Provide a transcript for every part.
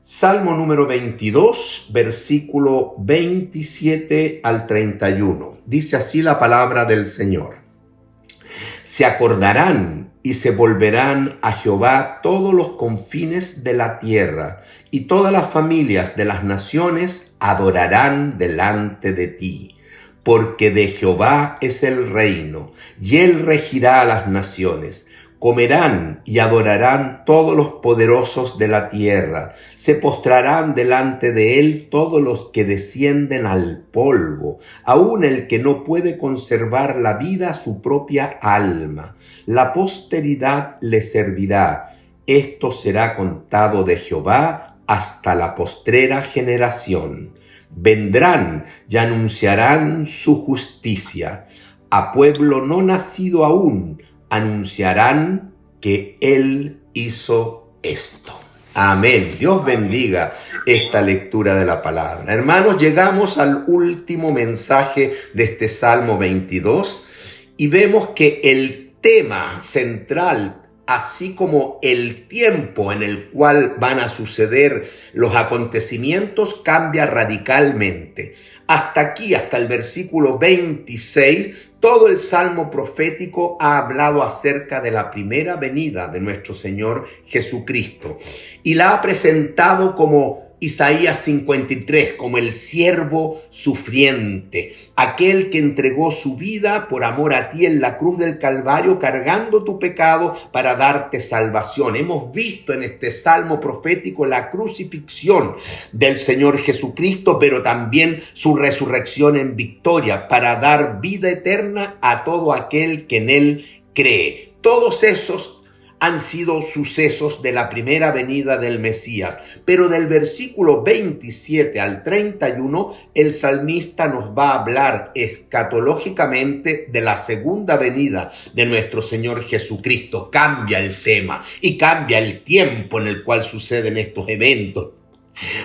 Salmo número 22, versículo 27 al 31. Dice así la palabra del Señor. Se acordarán y se volverán a Jehová todos los confines de la tierra, y todas las familias de las naciones adorarán delante de ti. Porque de Jehová es el reino, y él regirá a las naciones. Comerán y adorarán todos los poderosos de la tierra. Se postrarán delante de él todos los que descienden al polvo, aun el que no puede conservar la vida su propia alma. La posteridad le servirá. Esto será contado de Jehová hasta la postrera generación. Vendrán y anunciarán su justicia. A pueblo no nacido aún anunciarán que él hizo esto. Amén. Dios bendiga esta lectura de la palabra. Hermanos, llegamos al último mensaje de este Salmo 22 y vemos que el tema central, así como el tiempo en el cual van a suceder los acontecimientos, cambia radicalmente. Hasta aquí, hasta el versículo 26, todo el Salmo profético ha hablado acerca de la primera venida de nuestro Señor Jesucristo y la ha presentado como Isaías 53, como el siervo sufriente, aquel que entregó su vida por amor a ti en la cruz del Calvario, cargando tu pecado para darte salvación. Hemos visto en este salmo profético la crucifixión del Señor Jesucristo, pero también su resurrección en victoria para dar vida eterna a todo aquel que en él cree. Todos esos han sido sucesos de la primera venida del Mesías, pero del versículo 27 al 31, el salmista nos va a hablar escatológicamente de la segunda venida de nuestro Señor Jesucristo. Cambia el tema y cambia el tiempo en el cual suceden estos eventos.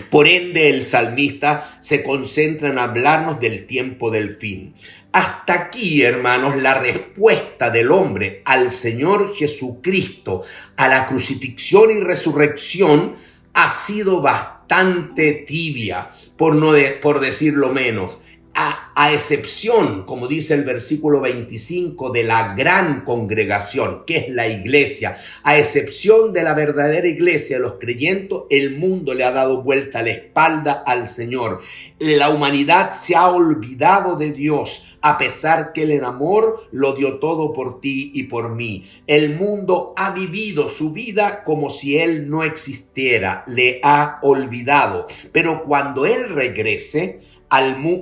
Por ende, el salmista se concentra en hablarnos del tiempo del fin. Hasta aquí, hermanos, la respuesta del hombre al Señor Jesucristo, a la crucifixión y resurrección, ha sido bastante tibia, por decirlo menos. A excepción, como dice el versículo 25, de la gran congregación, que es la iglesia, a excepción de la verdadera iglesia, de los creyentes, el mundo le ha dado vuelta la espalda al Señor. La humanidad se ha olvidado de Dios, a pesar que Él en amor lo dio todo por ti y por mí. El mundo ha vivido su vida como si Él no existiera, le ha olvidado. Pero cuando Él regrese,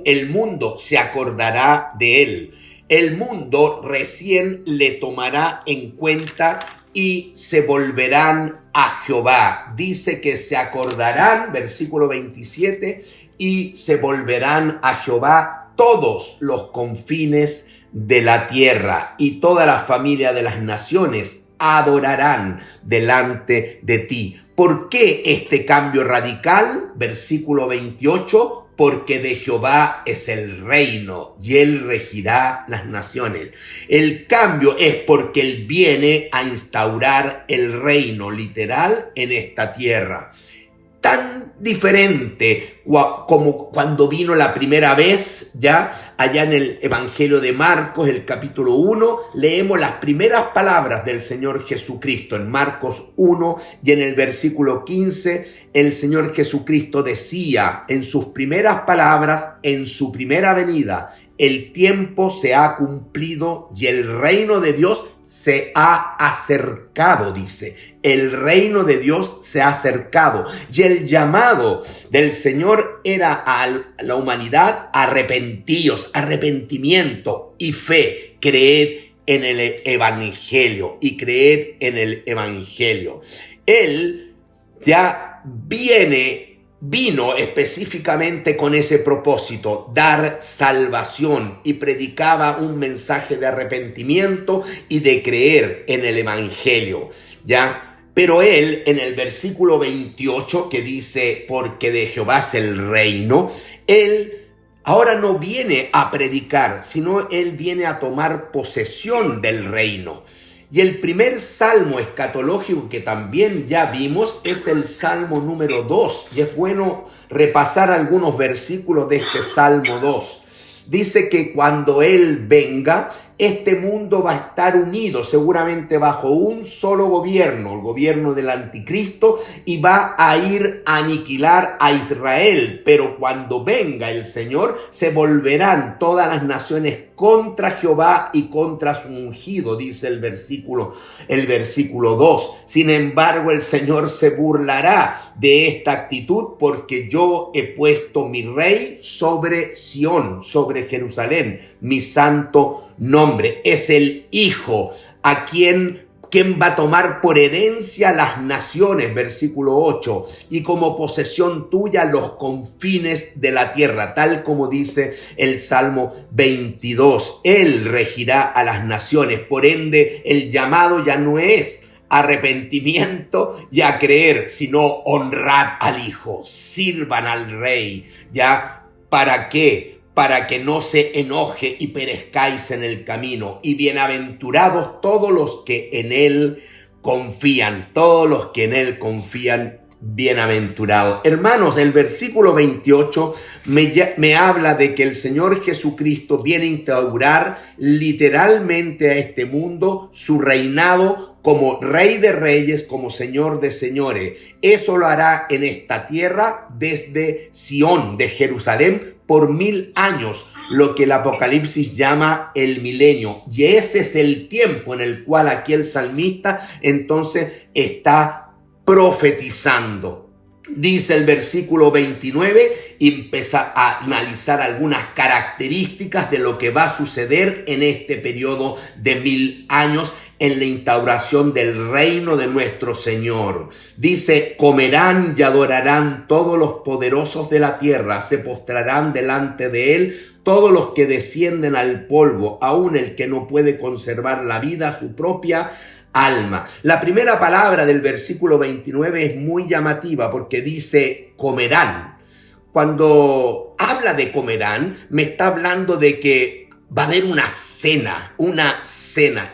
el mundo se acordará de él. El mundo recién le tomará en cuenta y se volverán a Jehová. Dice que se acordarán, versículo 27, y se volverán a Jehová todos los confines de la tierra, y toda la familia de las naciones adorarán delante de ti. ¿Por qué este cambio radical? Versículo 28, porque de Jehová es el reino y él regirá las naciones. El cambio es porque él viene a instaurar el reino literal en esta tierra. Tan diferente como cuando vino la primera vez, ya allá en el Evangelio de Marcos, el capítulo 1, leemos las primeras palabras del Señor Jesucristo en Marcos 1 y en el versículo 15, el Señor Jesucristo decía en sus primeras palabras, en su primera venida, el tiempo se ha cumplido y el reino de Dios se ha acercado, dice. El reino de Dios se ha acercado. Y el llamado del Señor era a la humanidad: arrepentíos, arrepentimiento y fe. Creed en el Evangelio y creed en el Evangelio. Él ya vino específicamente con ese propósito, dar salvación, y predicaba un mensaje de arrepentimiento y de creer en el Evangelio, ¿ya? Pero él, en el versículo 28, que dice, porque de Jehová es el reino, él ahora no viene a predicar, sino él viene a tomar posesión del reino. Y el primer salmo escatológico que también ya vimos es el Salmo número 2. Y es bueno repasar algunos versículos de este Salmo 2. Dice que cuando Él venga, este mundo va a estar unido seguramente bajo un solo gobierno, el gobierno del anticristo, y va a ir a aniquilar a Israel. Pero cuando venga el Señor, se volverán todas las naciones contra Jehová y contra su ungido, dice el versículo 2. Sin embargo, el Señor se burlará de esta actitud, porque yo he puesto mi rey sobre Sión, sobre Jerusalén, mi santo nombre. Es el Hijo a quien va a tomar por herencia las naciones, versículo 8, y como posesión tuya los confines de la tierra, tal como dice el Salmo 22. Él regirá a las naciones. Por ende, el llamado ya no es arrepentimiento y a creer, sino honrar al Hijo, sirvan al Rey. ¿Ya? ¿Para qué? Para que no se enoje y perezcáis en el camino. Y bienaventurados todos los que en Él confían, todos los que en Él confían, bienaventurados. Hermanos, el versículo 28 me habla de que el Señor Jesucristo viene a instaurar literalmente a este mundo su reinado como Rey de Reyes, como Señor de Señores. Eso lo hará en esta tierra desde Sión, de Jerusalén, por 1000 años, lo que el Apocalipsis llama el milenio. Y ese es el tiempo en el cual aquí el salmista entonces está profetizando. Dice el versículo 29 y empieza a analizar algunas características de lo que va a suceder en este periodo de 1000 años en la instauración del reino de nuestro Señor. Dice: comerán y adorarán todos los poderosos de la tierra, se postrarán delante de Él todos los que descienden al polvo, aun el que no puede conservar la vida, su propia alma. La primera palabra del versículo 29 es muy llamativa porque dice comerán. Cuando habla de comerán, me está hablando de que va a haber una cena.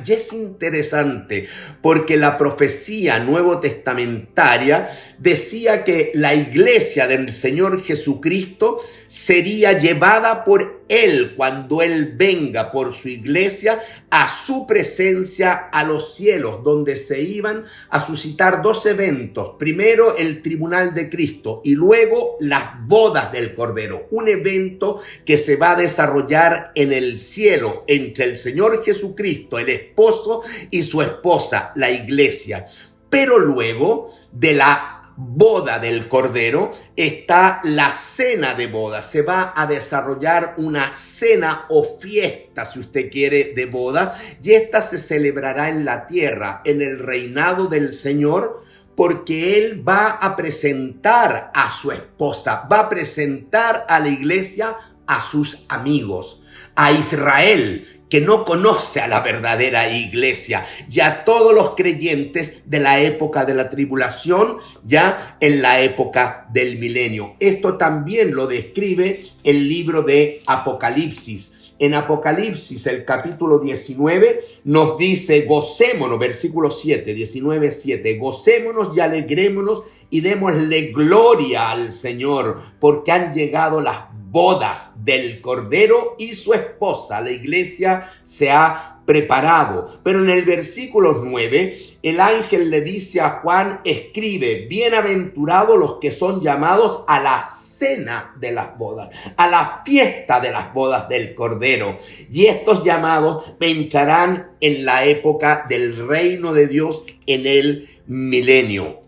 Y es interesante porque la profecía nuevo testamentaria decía que la iglesia del Señor Jesucristo sería llevada por Él cuando Él venga por su iglesia a su presencia a los cielos, donde se iban a suscitar 2 eventos. Primero el tribunal de Cristo y luego las bodas del Cordero. Un evento que se va a desarrollar en el cielo entre el Señor Jesucristo, el esposo, y su esposa, la iglesia. Pero luego de la boda del Cordero está la cena de boda. Se va a desarrollar una cena o fiesta, si usted quiere, de boda, y esta se celebrará en la tierra, en el reinado del Señor, porque Él va a presentar a su esposa, va a presentar a la iglesia a sus amigos, a Israel, que no conoce a la verdadera iglesia, y a todos los creyentes de la época de la tribulación, ya en la época del milenio. Esto también lo describe el libro de Apocalipsis. En Apocalipsis, el capítulo 19, nos dice: gocémonos, versículo 7, 19:7, gocémonos y alegrémonos y démosle gloria al Señor, porque han llegado las bodas del Cordero y su esposa. La iglesia se ha preparado. Pero en el versículo 9, el ángel le dice a Juan: escribe, bienaventurados los que son llamados a la cena de las bodas, a la fiesta de las bodas del Cordero. Y estos llamados entrarán en la época del reino de Dios, en el milenio,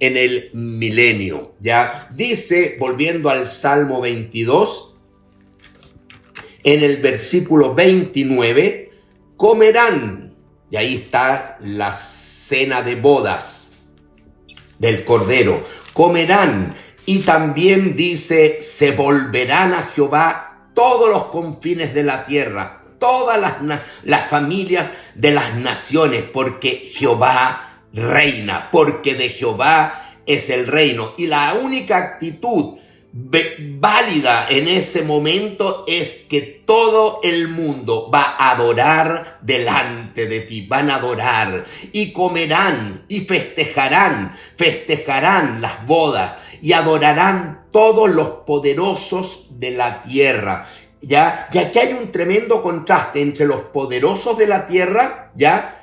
Ya dice, volviendo al Salmo 22, en el versículo 29, comerán, y ahí está la cena de bodas del Cordero, comerán, y también dice: se volverán a Jehová todos los confines de la tierra, todas las familias de las naciones, porque Jehová reina, porque de Jehová es el reino. Y la única actitud válida en ese momento es que todo el mundo va a adorar delante de ti, van a adorar y comerán y festejarán las bodas y adorarán todos los poderosos de la tierra. ¿Ya? Y aquí hay un tremendo contraste entre los poderosos de la tierra, ¿ya?,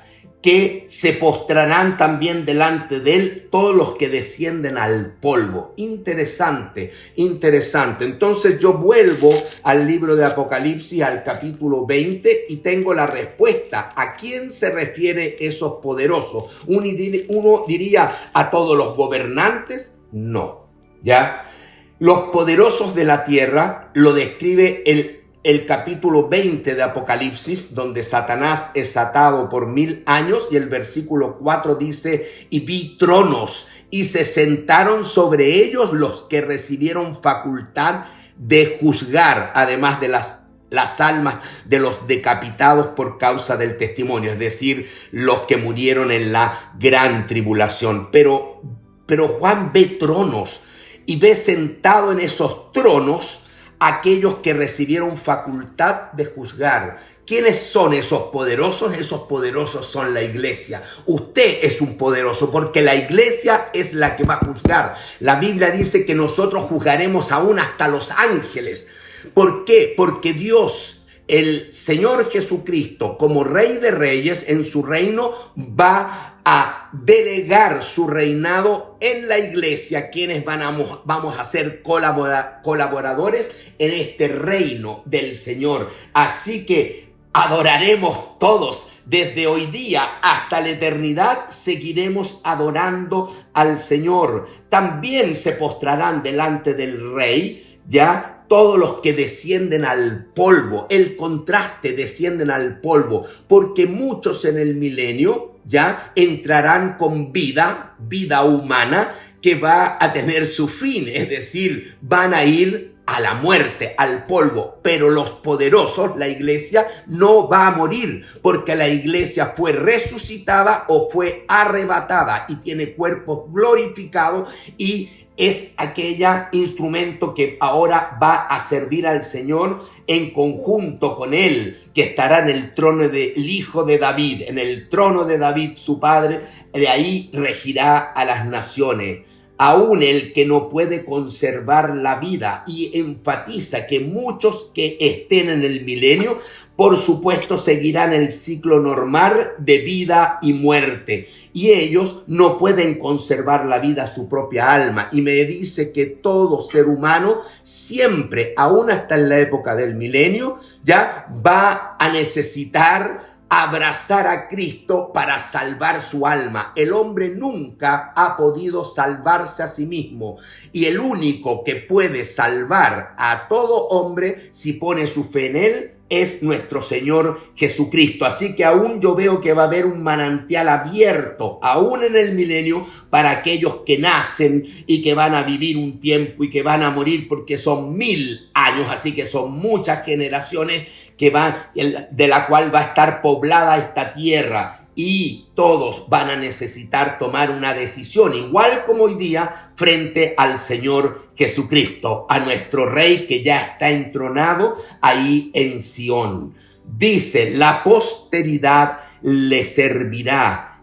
que se postrarán también delante de él todos los que descienden al polvo. Interesante, interesante. Entonces yo vuelvo al libro de Apocalipsis, al capítulo 20, y tengo la respuesta. ¿A quién se refiere esos poderosos? Uno diría a todos los gobernantes. No, ¿ya? Los poderosos de la tierra lo describe el capítulo 20 de Apocalipsis, donde Satanás es atado por 1000 años, y el versículo 4 dice: y vi tronos, y se sentaron sobre ellos los que recibieron facultad de juzgar, además de las almas de los decapitados por causa del testimonio, es decir, los que murieron en la gran tribulación. Pero Juan ve tronos, y ve sentado en esos tronos aquellos que recibieron facultad de juzgar. ¿Quiénes son esos poderosos? Esos poderosos son la iglesia. Usted es un poderoso porque la iglesia es la que va a juzgar. La Biblia dice que nosotros juzgaremos aún hasta los ángeles. ¿Por qué? Porque Dios, el Señor Jesucristo, como Rey de Reyes, en su reino va a delegar su reinado en la iglesia, quienes vamos a ser colaboradores en este reino del Señor. Así que adoraremos todos. Desde hoy día hasta la eternidad seguiremos adorando al Señor. También se postrarán delante del Rey, ¿ya?, todos los que descienden al polvo. El contraste, descienden al polvo, porque muchos en el milenio ya entrarán con vida humana que va a tener su fin, es decir, van a ir a la muerte, al polvo. Pero los poderosos, la iglesia, no va a morir, porque la iglesia fue resucitada o fue arrebatada y tiene cuerpos glorificados, y es aquella instrumento que ahora va a servir al Señor en conjunto con él, que estará en el trono del Hijo de David, en el trono de David su padre. De ahí regirá a las naciones. Aún el que no puede conservar la vida, y enfatiza que muchos que estén en el milenio, por supuesto, seguirán el ciclo normal de vida y muerte, y ellos no pueden conservar la vida, su propia alma. Y me dice que todo ser humano siempre, aún hasta en la época del milenio, ya va a necesitar abrazar a Cristo para salvar su alma. El hombre nunca ha podido salvarse a sí mismo, y el único que puede salvar a todo hombre, si pone su fe en él, es nuestro Señor Jesucristo. Así que aún yo veo que va a haber un manantial abierto, aún en el milenio, para aquellos que nacen y que van a vivir un tiempo y que van a morir, porque son 1000 años, así que son muchas generaciones de la cual va a estar poblada esta tierra. Y todos van a necesitar tomar una decisión, igual como hoy día, frente al Señor Jesucristo, a nuestro Rey que ya está entronado ahí en Sión. Dice: la posteridad le servirá.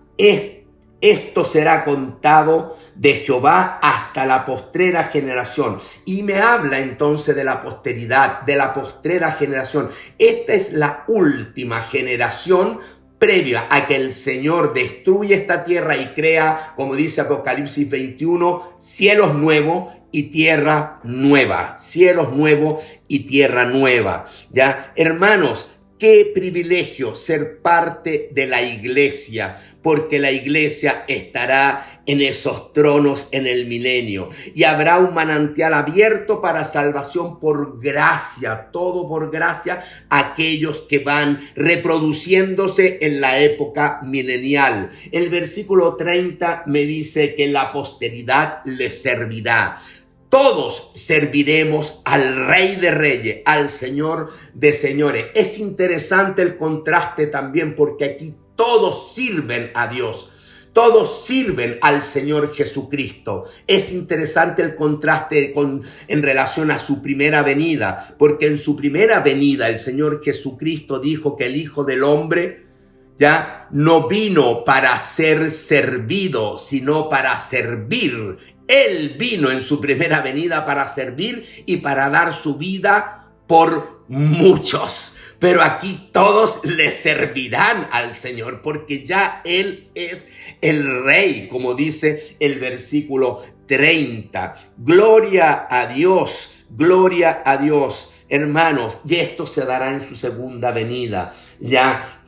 Esto será contado de Jehová hasta la postrera generación. Y me habla entonces de la posteridad, de la postrera generación. Esta es la última generación previa a que el Señor destruya esta tierra y crea, como dice Apocalipsis 21, cielos nuevos y tierra nueva. Cielos nuevos y tierra nueva. ¿Ya? Hermanos, qué privilegio ser parte de la iglesia, porque la iglesia estará en esos tronos en el milenio, y habrá un manantial abierto para salvación por gracia, todo por gracia, aquellos que van reproduciéndose en la época milenial. El versículo 30 me dice que la posteridad les servirá. Todos serviremos al Rey de Reyes, al Señor de Señores. Es interesante el contraste también, porque aquí todos sirven a Dios. Todos sirven al Señor Jesucristo. Es interesante el contraste en relación a su primera venida, porque en su primera venida el Señor Jesucristo dijo que el Hijo del Hombre ya no vino para ser servido, sino para servir. Él vino en su primera venida para servir y para dar su vida por muchos. Pero aquí todos le servirán al Señor porque ya Él es el Rey, como dice el versículo 30. Gloria a Dios, gloria a Dios, hermanos. Y esto se dará en su segunda venida. Ya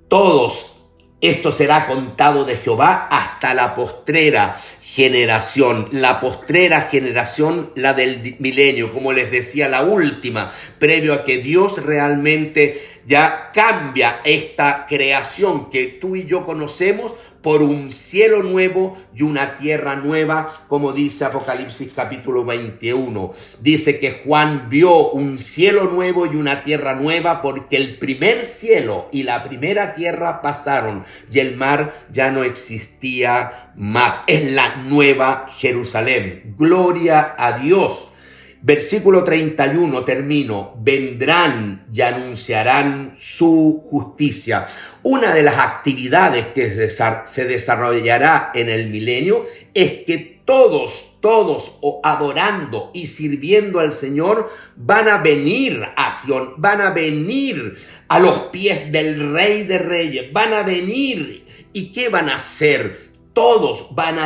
todos, esto será contado de Jehová hasta la postrera generación. La postrera generación, la del milenio, como les decía, la última, previo a que Dios realmente ya cambia esta creación que tú y yo conocemos por un cielo nuevo y una tierra nueva, como dice Apocalipsis capítulo 21. Dice que Juan vio un cielo nuevo y una tierra nueva porque el primer cielo y la primera tierra pasaron y el mar ya no existía más. Es la nueva Jerusalén. Gloria a Dios. Versículo 31, termino. Vendrán y anunciarán su justicia. Una de las actividades que se desarrollará en el milenio es que todos adorando y sirviendo al Señor van a venir a Sion, van a venir a los pies del Rey de Reyes, van a venir. ¿Y qué van a hacer? Todos van a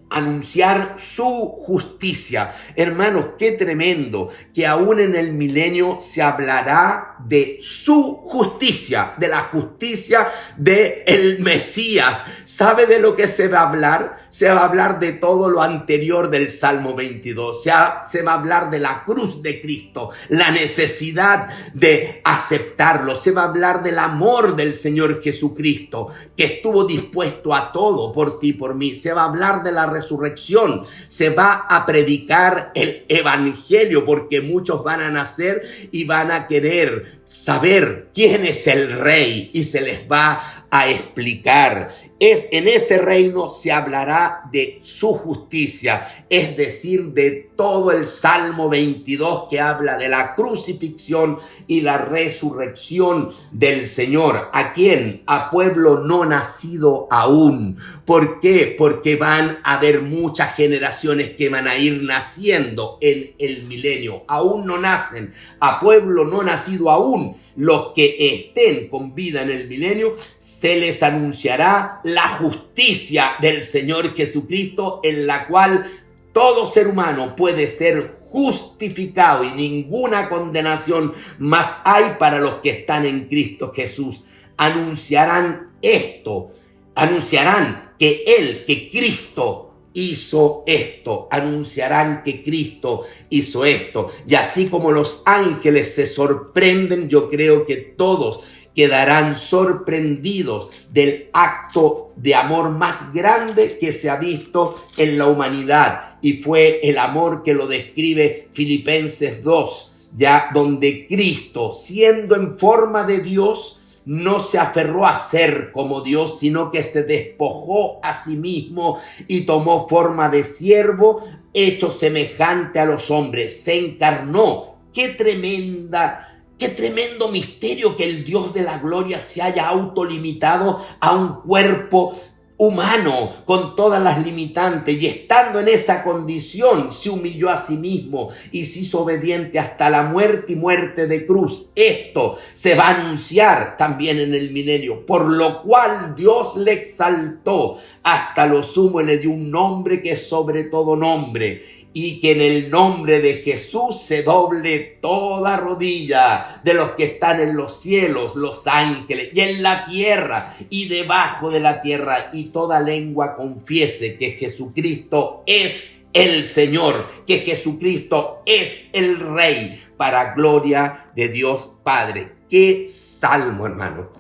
anunciar su justicia. Hermanos, qué tremendo que aún en el milenio se hablará de su justicia, de la justicia del Mesías. ¿Sabe de lo que se va a hablar? Se va a hablar de todo lo anterior del Salmo 22. Se va a hablar de la cruz de Cristo, la necesidad de aceptarlo. Se va a hablar del amor del Señor Jesucristo, que estuvo dispuesto a todo por ti y por mí. Se va a hablar de la resurrección. Se va a predicar el evangelio, porque muchos van a nacer y van a querer saber quién es el Rey y se les va a explicar. En ese reino se hablará de su justicia, es decir, de todo el Salmo 22 que habla de la crucifixión y la resurrección del Señor. ¿A quién? A pueblo no nacido aún. ¿Por qué? Porque van a haber muchas generaciones que van a ir naciendo en el milenio. Aún no nacen. A pueblo no nacido aún. Los que estén con vida en el milenio, se les anunciará la justicia del Señor Jesucristo, en la cual todo ser humano puede ser justificado y ninguna condenación más hay para los que están en Cristo Jesús. Anunciarán esto, anunciarán que Cristo hizo esto, anunciarán que Cristo hizo esto. Y así como los ángeles se sorprenden, yo creo que todos quedarán sorprendidos del acto de amor más grande que se ha visto en la humanidad. Y fue el amor que lo describe Filipenses 2, ya donde Cristo, siendo en forma de Dios, no se aferró a ser como Dios, sino que se despojó a sí mismo y tomó forma de siervo, hecho semejante a los hombres. Se encarnó. Qué tremendo misterio que el Dios de la gloria se haya autolimitado a un cuerpo humano con todas las limitantes, y estando en esa condición se humilló a sí mismo y se hizo obediente hasta la muerte y muerte de cruz. Esto se va a anunciar también en el milenio, por lo cual Dios le exaltó hasta lo sumo y le dio un nombre que es sobre todo nombre, y que en el nombre de Jesús se doble toda rodilla de los que están en los cielos, los ángeles, y en la tierra y debajo de la tierra, y toda lengua confiese que Jesucristo es el Señor, que Jesucristo es el Rey, para gloria de Dios Padre. ¡Qué salmo, hermano!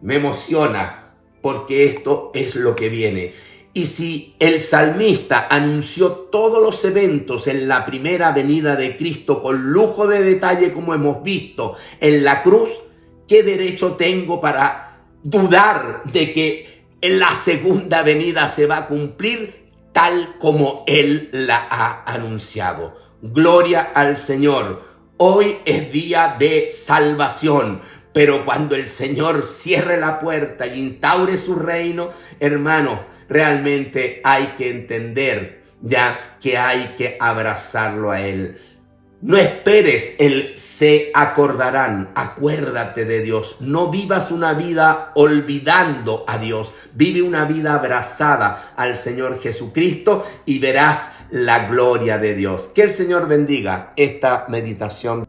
Me emociona, porque esto es lo que viene. Y si el salmista anunció todos los eventos en la primera venida de Cristo con lujo de detalle, como hemos visto en la cruz, ¿qué derecho tengo para dudar de que en la segunda venida se va a cumplir tal como Él la ha anunciado. Gloria al Señor. Hoy es día de salvación, pero cuando el Señor cierre la puerta y instaure su reino, hermanos, realmente hay que entender ya que hay que abrazarlo a Él. No esperes el se acordarán, acuérdate de Dios. No vivas una vida olvidando a Dios. Vive una vida abrazada al Señor Jesucristo y verás la gloria de Dios. Que el Señor bendiga esta meditación.